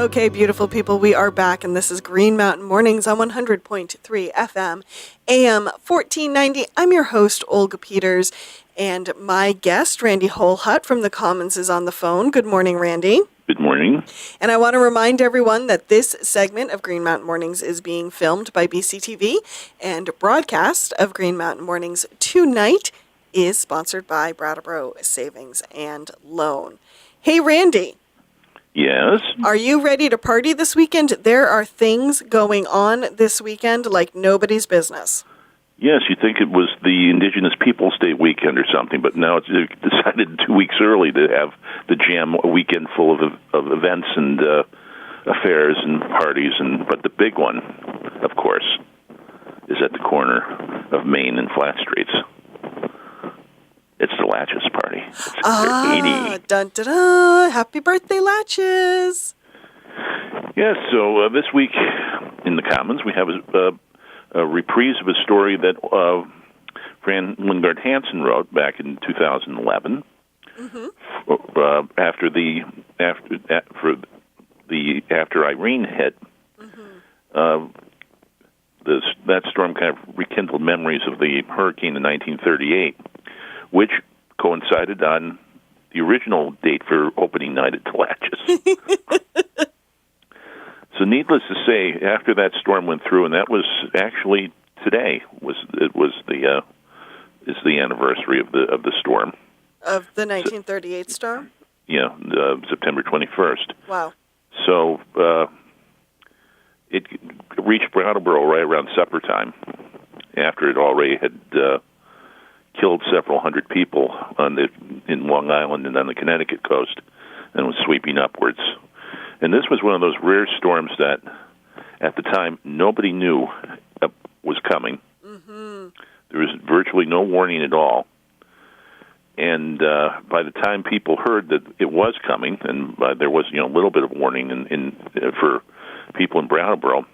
Okay, beautiful people, we are back, and this is Green Mountain Mornings on 100.3 FM, AM 1490. I'm your host, Olga Peters, and my guest, Randy Holhut from the Commons, is on the phone. Good morning, Randy. Good morning. And I want to remind everyone that this segment of Green Mountain Mornings is being filmed by BCTV, and broadcast of Green Mountain Mornings tonight is sponsored by Brattleboro Savings and Loan. Hey, Randy. Yes? Are you ready to party this weekend? There are things going on this weekend like nobody's business. Yes, you'd think it was the Indigenous Peoples Day weekend or something, but now it's decided 2 weeks early to have the jam a weekend full of events and affairs and parties. But the big one, of course, is at the corner of Main and Flat Streets. It's the Latches Party. It's 80. Dun, dun, dun. Happy birthday, Latches. Yes, so this week in the Commons, we have a reprise of a story that Fran Lingard Hansen wrote back in 2011. Mm-hmm. After Irene hit. Mm-hmm. That storm kind of rekindled memories of the hurricane in 1938, which coincided on the original date for opening night at the Latches. So needless to say, after that storm went through, and that was actually today, is the anniversary of the storm. Of the 1938 storm? Yeah, September 21st. Wow. So it reached Brattleboro right around supper time, after it already had killed several hundred people in Long Island and on the Connecticut coast, and was sweeping upwards. And this was one of those rare storms that, at the time, nobody knew was coming. Mm-hmm. There was virtually no warning at all. And by the time people heard that it was coming, and there was a little bit of warning for people in Brattleboro,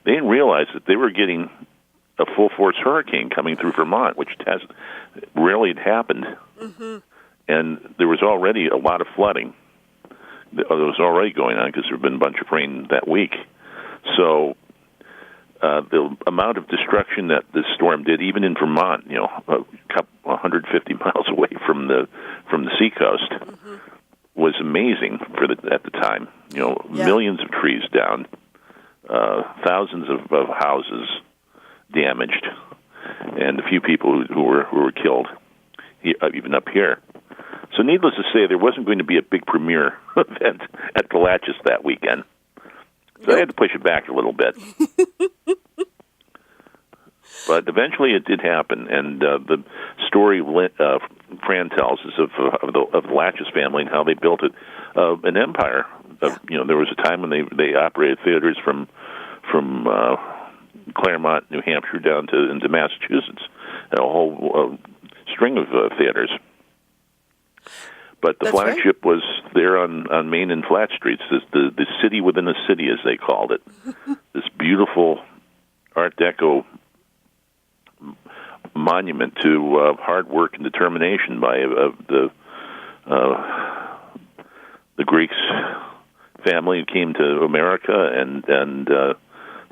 they didn't realize that they were getting a full-force hurricane coming through Vermont, which rarely had happened. Mm-hmm. And there was already a lot of flooding that was already going on because there had been a bunch of rain that week. So the amount of destruction that this storm did, even in Vermont, 150 miles away from the seacoast, mm-hmm. was amazing at the time. Millions of trees down, thousands of houses damaged, and a few people who were killed, even up here. So needless to say, there wasn't going to be a big premiere event at the Latches that weekend. So I had to push it back a little bit. But eventually it did happen, and the story Fran tells is of the Latches family and how they built an empire. There was a time when they operated theaters from Claremont, New Hampshire, down into Massachusetts, a whole string of theaters. But the flagship was there on Main and Flat Streets, the city within a city, as they called it. This beautiful Art Deco monument to hard work and determination by the Greeks family who came to America and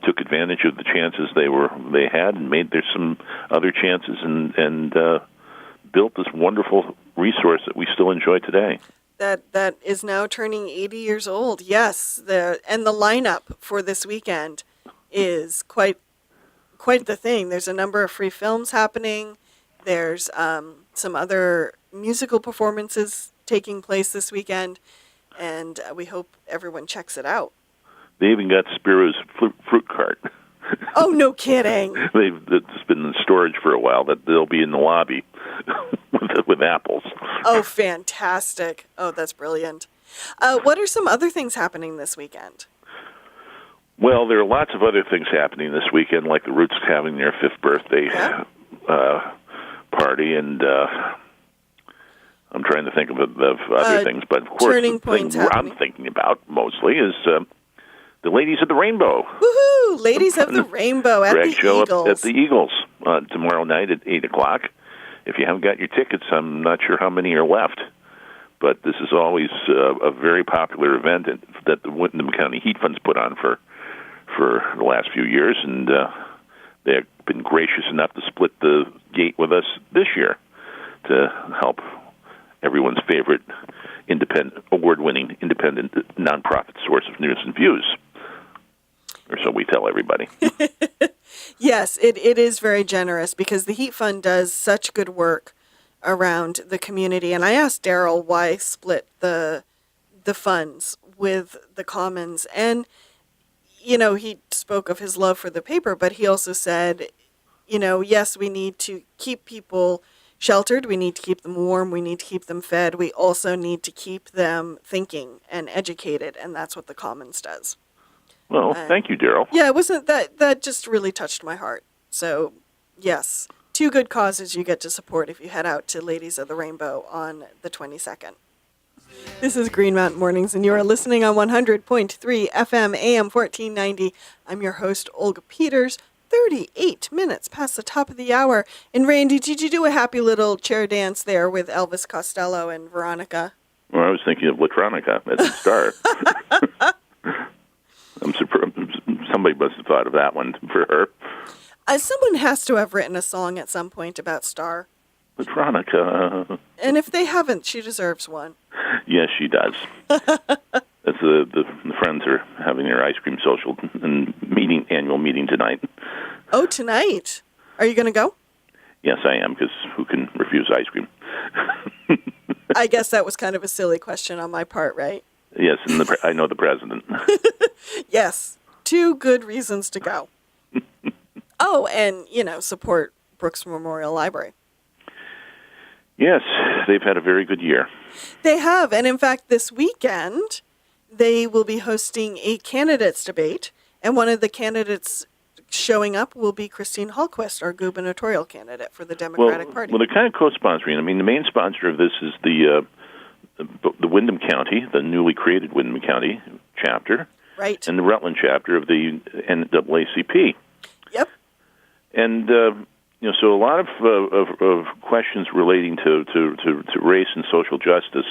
took advantage of the chances they had and made there some other chances and built this wonderful resource that we still enjoy today. That is now turning 80 years old. Yes, the lineup for this weekend is quite the thing. There's a number of free films happening. There's some other musical performances taking place this weekend, and we hope everyone checks it out. They even got Spiro's fruit cart. Oh, no kidding. It's been in storage for a while. That they'll be in the lobby with apples. Oh, fantastic. Oh, that's brilliant. What are some other things happening this weekend? Well, there are lots of other things happening this weekend, like the Roots having their 5th birthday party, and I'm trying to think of other things, but of course the thing I'm thinking about mostly is the Ladies of the Rainbow. Woohoo! Ladies of the Rainbow at the show Eagles. At the Eagles tomorrow night at 8 o'clock. If you haven't got your tickets, I'm not sure how many are left. But this is always a very popular event that the Windham County Heat Fund's put on for the last few years, and they've been gracious enough to split the gate with us this year to help everyone's favorite award-winning independent nonprofit source of news and views. Or so we tell everybody. Yes, it is very generous because the Heat Fund does such good work around the community. And I asked Daryl why split the funds with the Commons. And, he spoke of his love for the paper, but he also said, yes, we need to keep people sheltered. We need to keep them warm. We need to keep them fed. We also need to keep them thinking and educated. And that's what the Commons does. Well, thank you, Daryl. Yeah, it wasn't that just really touched my heart. So, yes, 2 good causes you get to support if you head out to Ladies of the Rainbow on the 22nd. This is Green Mountain Mornings, and you are listening on 100.3 FM, AM 1490. I'm your host, Olga Peters. 38 minutes past the top of the hour. And Randy, did you do a happy little chair dance there with Elvis Costello and Veronica? Well, I was thinking of Latronica at the start. I'm surprised somebody must have thought of that one for her. Someone has to have written a song at some point about Star. Latronica. And if they haven't, she deserves one. Yes, she does. That's the friends are having their ice cream social and annual meeting tonight. Oh, tonight? Are you going to go? Yes, I am, because who can refuse ice cream? I guess that was kind of a silly question on my part, right? Yes, and I know the president. Yes, 2 good reasons to go. Oh, and, support Brooks Memorial Library. Yes, they've had a very good year. They have, and in fact, this weekend, they will be hosting a candidates debate, and one of the candidates showing up will be Christine Hallquist, our gubernatorial candidate for the Democratic Party. Well, they're kind of co-sponsoring. I mean, the main sponsor of this is the Windham County, the newly created Windham County chapter, right, and the Rutland chapter of the NAACP. Yep. And so a lot of questions relating to race and social justice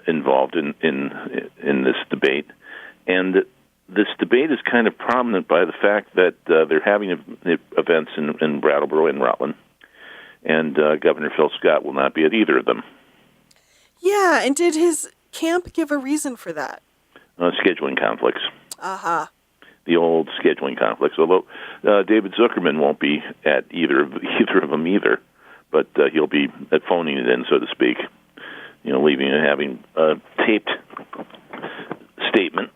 involved in this debate, and this debate is kind of prominent by the fact that they're having events in Brattleboro and Rutland, and Governor Phil Scott will not be at either of them. Yeah, and did his camp give a reason for that? Scheduling conflicts. Uh-huh. The old scheduling conflicts. Although David Zuckerman won't be at either of them either, but he'll be at phoning it in, so to speak. Leaving and having a taped statement.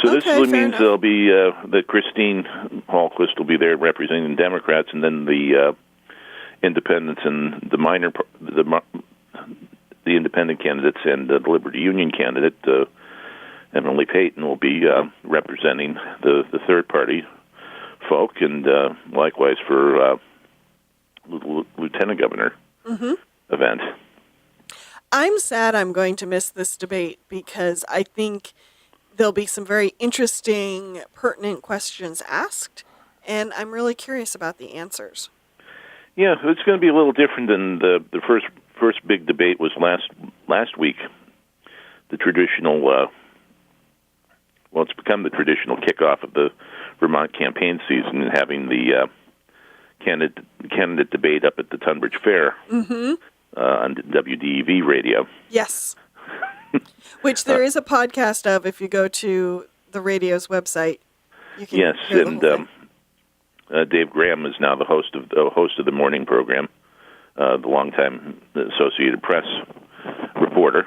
So this means there'll be that Christine Hallquist will be there representing the Democrats, and then the independents and the independent candidates and the Liberty Union candidate, Emily Payton, will be representing the third party folk, and likewise for lieutenant governor event. I'm sad I'm going to miss this debate because I think there'll be some very interesting, pertinent questions asked, and I'm really curious about the answers. Yeah, it's going to be a little different than the first big debate was last week. The traditional, it's become the traditional kickoff of the Vermont campaign season, having the candidate debate up at the Tunbridge Fair on WDEV radio. Yes. Which there is a podcast of if you go to the radio's website. You can yes, hear and the whole thing. Dave Graham is now the host of the morning program, the longtime Associated Press reporter,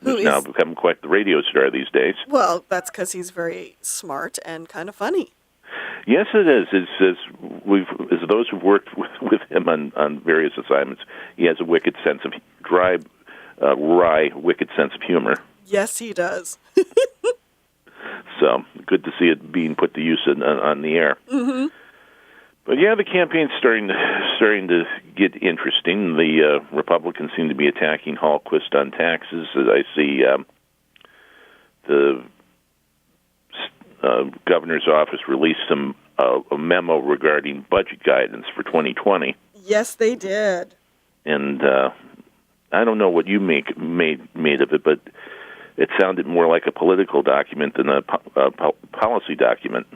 who's now become quite the radio star these days. Well, that's because he's very smart and kind of funny. Yes, it is. As those who've worked with him on various assignments, he has a wicked sense of wry, wicked sense of humor. Yes, he does. So good to see it being put to use on the air. Mm-hmm. But yeah, the campaign's starting to get interesting. The Republicans seem to be attacking Hallquist on taxes. As I see, the governor's office released a memo regarding budget guidance for 2020. Yes, they did. And I don't know what you made of it, but it sounded more like a political document than a policy document.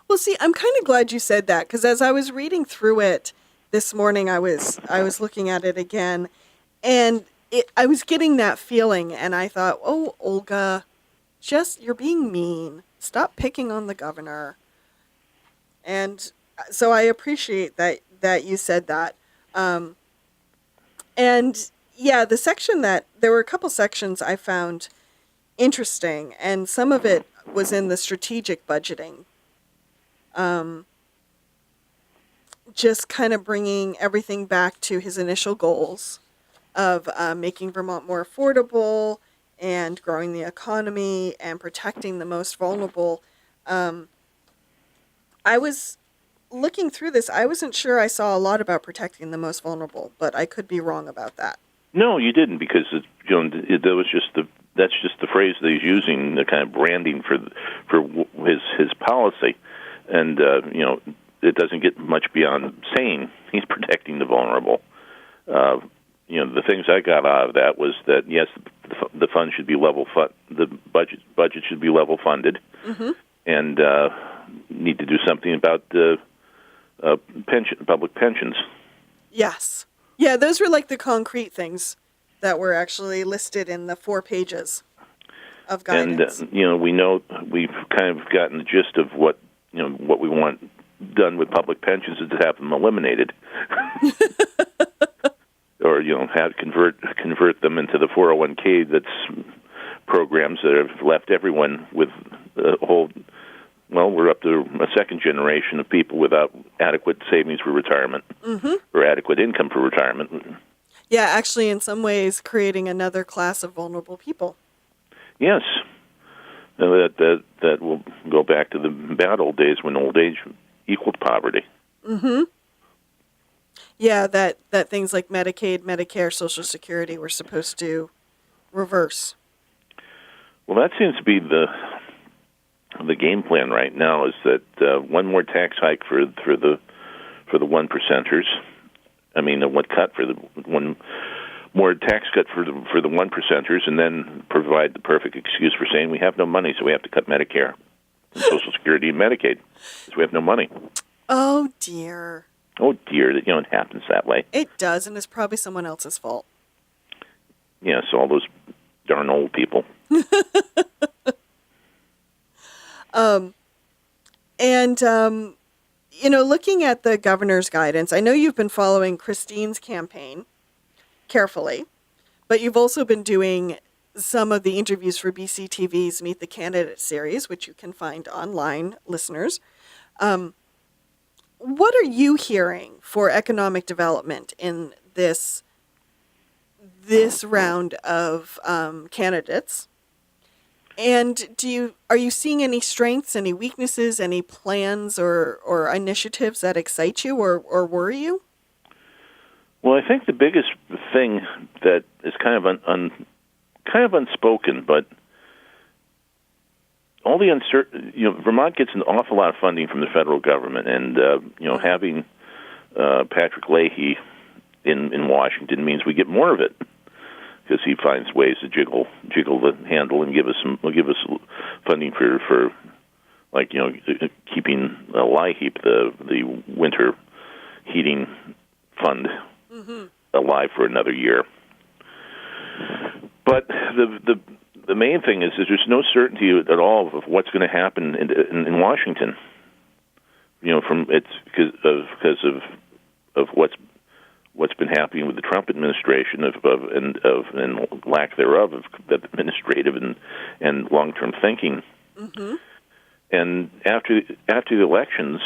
Well, see, I'm kind of glad you said that, because as I was reading through it this morning, I was looking at it again, and I was getting that feeling, and I thought, oh, Olga, you're being mean. Stop picking on the governor. And so I appreciate that you said that. And yeah, there were a couple sections I found interesting, and some of it was in the strategic budgeting. Just kind of bringing everything back to his initial goals of making Vermont more affordable and growing the economy and protecting the most vulnerable. I was looking through this. I wasn't sure I saw a lot about protecting the most vulnerable, but I could be wrong about that. No, you didn't, because that was that's just the phrase that he's using, the kind of branding for his policy, and it doesn't get much beyond saying he's protecting the vulnerable. The things I got out of that was that yes, the fund should be the budget should be level funded, mm-hmm. and need to do something about the public pensions. Yes. Yeah, those were like the concrete things that were actually listed in the 4 pages of guidance. And we know we've kind of gotten the gist of what we want done with public pensions is to have them eliminated, or have convert them into the 401k that's programs that have left everyone with a whole. Well, we're up to a second generation of people without adequate savings for retirement, mm-hmm. or adequate income for retirement. Yeah, actually, in some ways, creating another class of vulnerable people. Yes, that will go back to the bad old days when old age equaled poverty. Mm-hmm. Yeah, that things like Medicaid, Medicare, Social Security were supposed to reverse. Well, that seems to be the game plan right now, is that one more tax hike for the 1%ers. I mean, one cut for the one more tax cut for the 1%ers, and then provide the perfect excuse for saying we have no money, so we have to cut Medicare, and Social Security, and Medicaid, because we have no money. Oh dear. Oh dear, that it happens that way. It does, and it's probably someone else's fault. Yes, all those darn old people. Looking at the governor's guidance, I know you've been following Christine's campaign carefully, but you've also been doing some of the interviews for BCTV's Meet the Candidate series, which you can find online, listeners. What are you hearing for economic development in this round of candidates? And are you seeing any strengths, any weaknesses, any plans or initiatives that excite you or worry you? Well, I think the biggest thing that is kind of unspoken, but all the Vermont gets an awful lot of funding from the federal government, and having Patrick Leahy in Washington means we get more of it, because he finds ways to jiggle the handle and give us funding for keeping LIHEAP, the winter heating fund, mm-hmm. alive for another year. But the main thing is there's no certainty at all of what's going to happen in Washington. Because of what's been happening with the Trump administration and lack thereof of that administrative and long-term thinking. Mm-hmm. And after the elections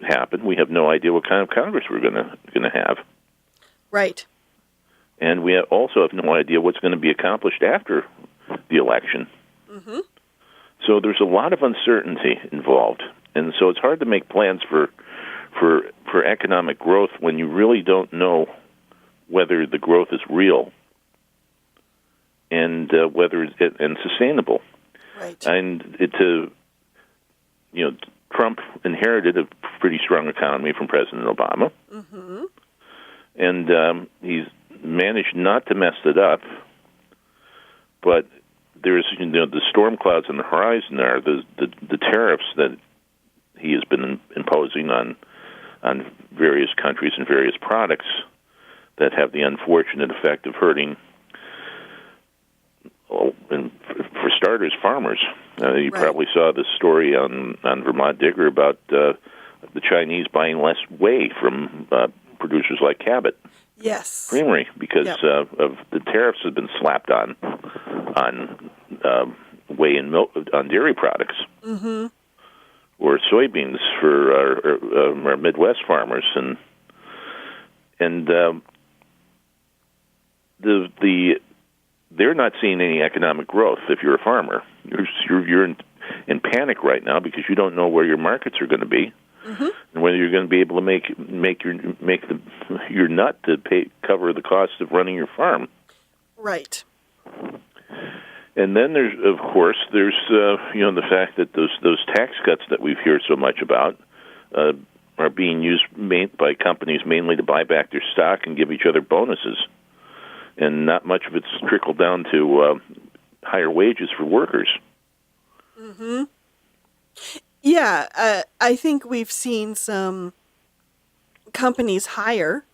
happen, we have no idea what kind of Congress we're going to have. Right. And we also have no idea what's going to be accomplished after the election. Mm-hmm. So there's a lot of uncertainty involved, and so it's hard to make plans for economic growth when you really don't know whether the growth is real and whether it's sustainable. Right. And Trump inherited a pretty strong economy from President Obama, mm-hmm. and he's managed not to mess it up, but there's the storm clouds on the horizon are the tariffs that he has been imposing on various countries and various products that have the unfortunate effect of hurting, and for starters, farmers. You probably saw the story on Vermont Digger about the Chinese buying less whey from producers like Cabot Creamery because of the tariffs have been slapped on whey and milk on dairy products. Mm-hmm. Or soybeans for our Midwest farmers, and they're not seeing any economic growth. If you're a farmer, you're in panic right now because you don't know where your markets are going to be, and whether you're going to be able to make your nut to cover the cost of running your farm. Right. And then there's the fact that those tax cuts that we've heard so much about are being used by companies mainly to buy back their stock and give each other bonuses, and not much of it's trickled down to higher wages for workers. Mm-hmm. Yeah, I think we've seen some companies hire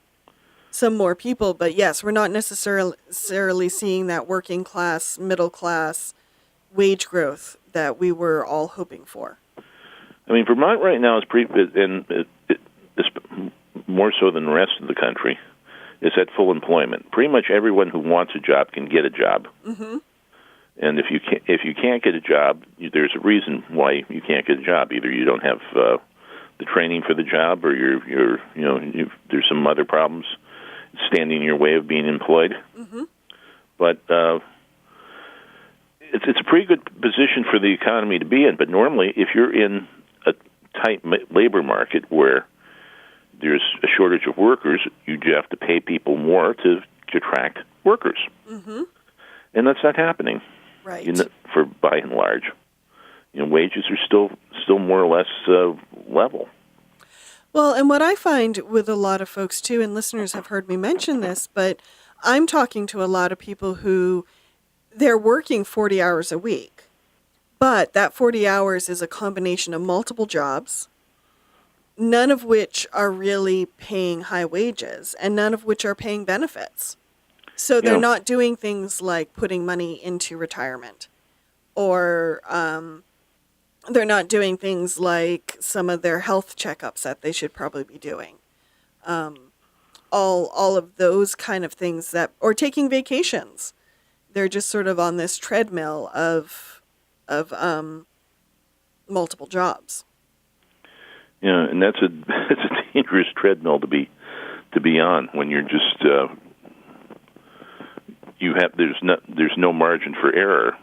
some more people, but yes, we're not necessarily seeing that working class, middle class wage growth that we were all hoping for. I mean, Vermont right now is it's more so than the rest of the country, is at full employment. Pretty much everyone who wants a job can get a job. Mm-hmm. And if you can't get a job, there's a reason why you can't get a job. Either you don't have the training for the job, or there's some other problems standing in your way of being employed. Mm-hmm. But it's a pretty good position for the economy to be in. But normally, if you're in a tight labor market where there's a shortage of workers, you have to pay people more to attract workers. Mm-hmm. And that's not happening. Right. For by and large, wages are still more or less level. Well, and what I find with a lot of folks too, and listeners have heard me mention this, but I'm talking to a lot of people who they're working 40 hours a week, but that 40 hours is a combination of multiple jobs, none of which are really paying high wages, and none of which are paying benefits. So they're not doing things like putting money into retirement, or they're not doing things like some of their health checkups that they should probably be doing. All of those kind of things or taking vacations. They're just sort of on this treadmill of multiple jobs. Yeah, and that's a dangerous treadmill to be on when you're just there's no margin for error.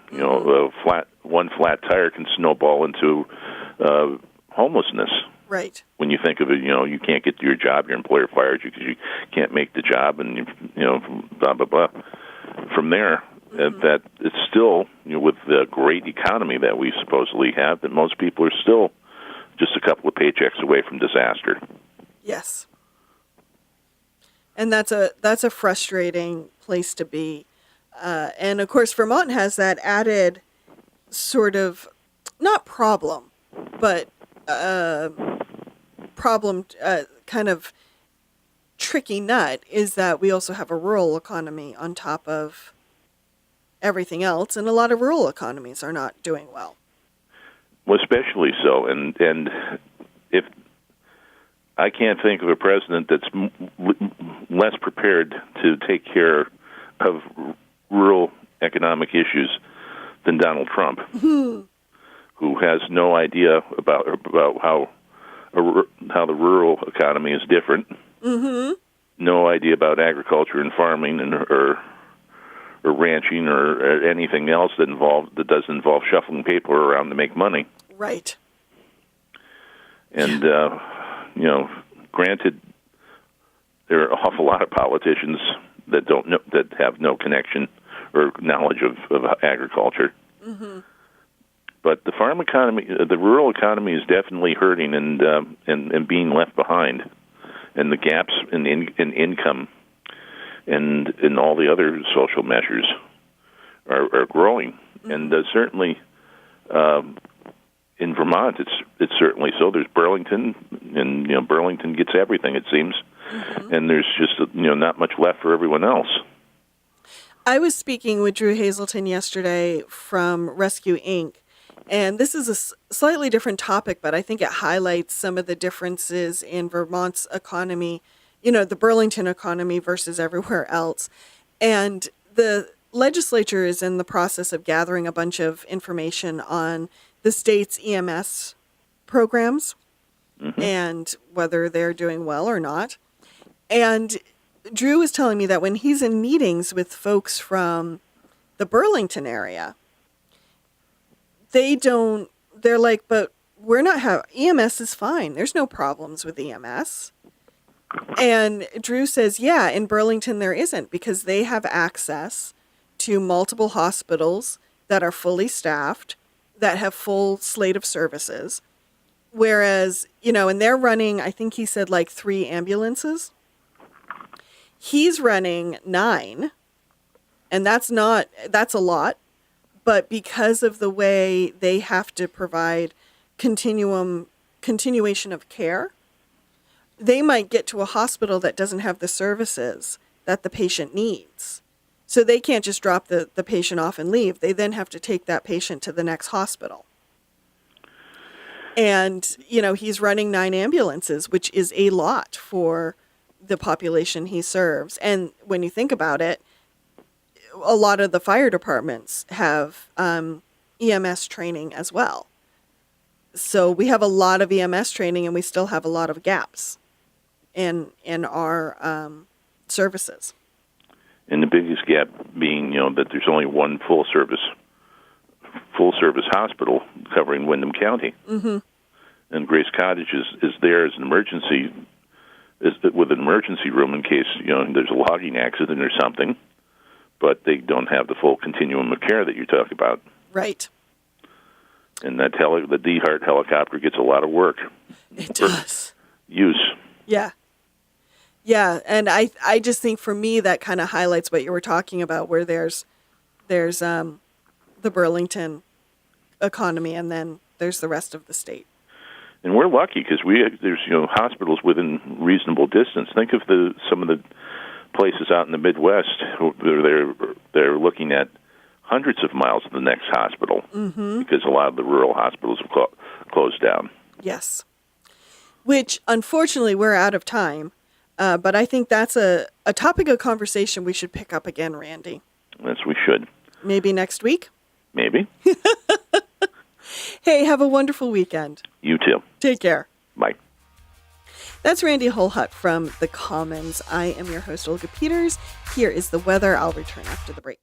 One flat tire can snowball into homelessness. Right. When you think of it, you can't get to your job, your employer fires you because you can't make the job, and blah blah blah. From there, that it's still with the great economy that we supposedly have, that most people are still just a couple of paychecks away from disaster. Yes. And that's a frustrating place to be. And of course, Vermont has that added sort of, not problem, but kind of tricky nut is that we also have a rural economy on top of everything else, and a lot of rural economies are not doing well. Well, especially so, and if I can't think of a president that's less prepared to take care of rural economic issues than Donald Trump, who has no idea about how the rural economy is different, no idea about agriculture and farming or ranching or anything else that doesn't involve shuffling paper around to make money. Right. And granted, there are an awful lot of politicians that have no connection or knowledge of agriculture. Mm-hmm. But the farm economy, the rural economy, is definitely hurting and being left behind, and the gaps in income and all the other social measures are growing. Mm-hmm. And certainly in Vermont, it's certainly so. There's Burlington, and Burlington gets everything, it seems, mm-hmm. and there's just not much left for everyone else. I was speaking with Drew Hazelton yesterday from Rescue Inc., and this is a slightly different topic, but I think it highlights some of the differences in Vermont's economy, the Burlington economy versus everywhere else. And the legislature is in the process of gathering a bunch of information on the state's EMS programs, mm-hmm. and whether they're doing well or not. And Drew was telling me that when he's in meetings with folks from the Burlington area, they're like, but we're not EMS is fine. There's no problems with EMS. And Drew says, yeah, in Burlington there isn't, because they have access to multiple hospitals that are fully staffed, that have full slate of services. Whereas, and they're running, I think he said 3 ambulances. He's running 9, and that's a lot. But because of the way they have to provide continuation of care, they might get to a hospital that doesn't have the services that the patient needs. So they can't just drop the patient off and leave. They then have to take that patient to the next hospital. And, he's running 9 ambulances, which is a lot for the population he serves. And when you think about it, a lot of the fire departments have EMS training as well. So we have a lot of EMS training, and we still have a lot of gaps in our services. And the biggest gap being, that there's only one full service hospital covering Windham County, mm-hmm. and Grace Cottage is there as an emergency, with an emergency room in case there's a logging accident or something, but they don't have the full continuum of care that you talk about. Right. And that the DeHart helicopter gets a lot of work. It does. Use. Yeah. Yeah, and I just think for me that kind of highlights what you were talking about, where there's the Burlington economy, and then there's the rest of the state. And we're lucky because there's hospitals within reasonable distance. Think of some of the places out in the Midwest where they're looking at hundreds of miles to the next hospital, mm-hmm. because a lot of the rural hospitals have closed down. Yes, which unfortunately we're out of time. But I think that's a topic of conversation we should pick up again, Randy. Yes, we should. Maybe next week? Maybe. Hey, have a wonderful weekend. You too. Take care. Bye. That's Randy Holhut from The Commons. I am your host, Olga Peters. Here is the weather. I'll return after the break.